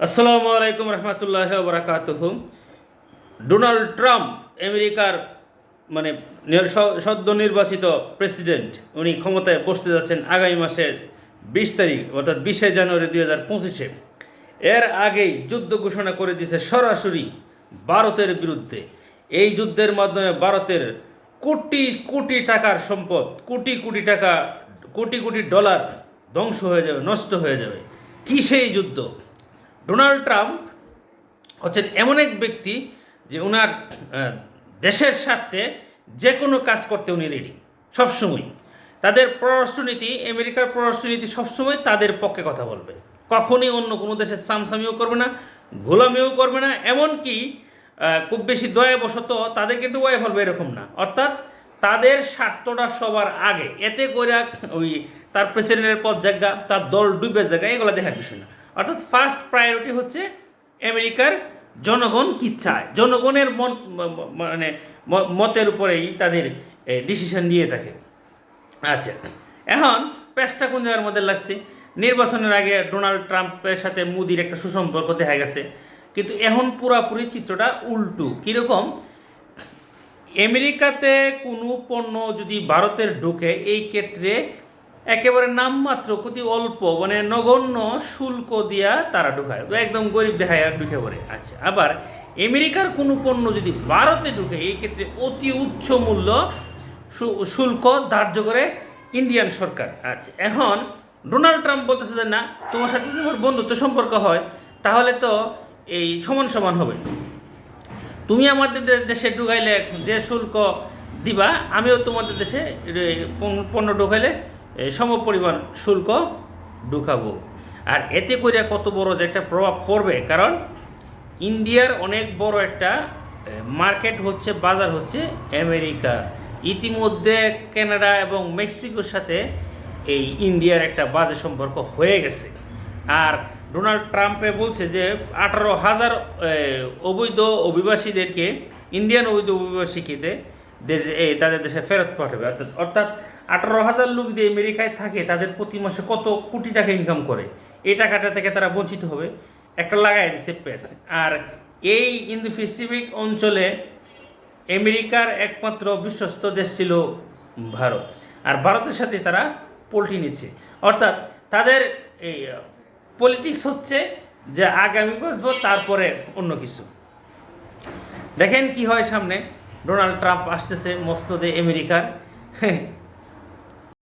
আসসালামু আলাইকুম রহমতুল্লাহ বরাকাতুহ। Donald Trump আমেরিকার মানে সদ্য নির্বাচিত প্রেসিডেন্ট, উনি ক্ষমতায় বসতে যাচ্ছেন আগামী মাসের 20 তারিখ অর্থাৎ 20শে জানুয়ারি 2025-এ। এর আগেই যুদ্ধ ঘোষণা করে দিয়েছে সরাসরি ভারতের বিরুদ্ধে। এই যুদ্ধের মাধ্যমে ভারতের কোটি কোটি টাকার সম্পদ, কোটি কোটি টাকা, কোটি কোটি ডলার ধ্বংস হয়ে যাবে, নষ্ট হয়ে যাবে। কী সেই যুদ্ধ? ডোনাল্ড ট্রাম্প হচ্ছেন এমন এক ব্যক্তি যে ওনার দেশের স্বার্থে যে কোনো কাজ করতে উনি রেডি সবসময়। তাদের পররাষ্ট্রনীতি, আমেরিকার পররাষ্ট্রনীতি সবসময় তাদের পক্ষে কথা বলবে, কখনই অন্য কোনো দেশের সামসামিও করবে না, গোলামিও করবে না। এমনকি খুব বেশি দয়াবশত তাদেরকে ডুবাই ফেলবে এরকম না, অর্থাৎ তাদের স্বার্থটা সবার আগে। এতে করে ওই তার প্রেসিডেন্টের পদ জায়গা, তার দল ডুবে জায়গা, এগুলো দেখার বিষয় না। অর্থাৎ ফার্স্ট প্রায়োরিটি হচ্ছে আমেরিকার জনগণ কী চায়, জনগণের মানে মতের উপরেই তাদের ডিসিশন নিয়ে থাকে। আচ্ছা, এখন পেশটা কোন জায়গার মধ্যে লাগছে? নির্বাচনের আগে ডোনাল্ড ট্রাম্পের সাথে মোদির একটা সুসম্পর্ক দেখা গেছে, কিন্তু এখন পুরাপুরি চিত্রটা উল্টো। কীরকম? আমেরিকাতে কোনো পণ্য যদি ভারতের ঢুকে, এই ক্ষেত্রে একেবারে নামমাত্র অতি অল্প মানে নগণ্য শুল্ক দিয়া তারা ঢুকায়, একদম গরিব দেখায় ঢুকে পড়ে। আচ্ছা, আবার আমেরিকার কোনো পণ্য যদি ভারতে ঢুকে, এই ক্ষেত্রে অতি উচ্চ মূল্য শুল্ক ধার্য করে ইন্ডিয়ান সরকার। আচ্ছা, এখন ডোনাল্ড ট্রাম্প বলতেছে যে না, তোমার সাথে তোমার বন্ধুত্ব সম্পর্ক হয়, তাহলে তো এই সমান সমান হবে। তুমি আমাদের দেশে ঢুকাইলে যে শুল্ক দিবা, আমিও তোমাদের দেশে পণ্য ঢুকাইলে সমপরিমাণ শুল্ক ঢুকাবো। আর এতে করে কত বড় যে একটা প্রভাব পড়বে, কারণ ইন্ডিয়ার অনেক বড় একটা মার্কেট হচ্ছে, বাজার হচ্ছে আমেরিকা। ইতিমধ্যে কানাডা এবং মেক্সিকোর সাথে এই ইন্ডিয়ার একটা বাজে সম্পর্ক হয়ে গেছে। আর ডোনাল্ড ট্রাম্পে বলছে যে 18,000 অবৈধ অভিবাসীদেরকে, ইন্ডিয়ান অবৈধ অভিবাসীকে দেশে তাদের দেশে ফেরত পাঠাবে। অর্থাৎ 18,000 লোক যদি আমেরিকায় থাকে, তাদের প্রতি মাসে কত কোটি টাকা ইনকাম করে, এই টাকাটা থেকে তারা বঞ্চিত হবে। একটা লাগাই দিচ্ছে পেস। আর এই ইন্দো প্যাসিফিক অঞ্চলে আমেরিকার একমাত্র বিশ্বস্ত দেশ ছিল ভারত, আর ভারতের সাথে তারা পল্টি নিচ্ছে। অর্থাৎ তাদের এই পলিটিক্স হচ্ছে যে আগামী বছর তারপরে অন্য কিছু। দেখেন কি হয় সামনে। ডোনাল্ড ট্রাম্প আসতেছে মস্তদে আমেরিকার।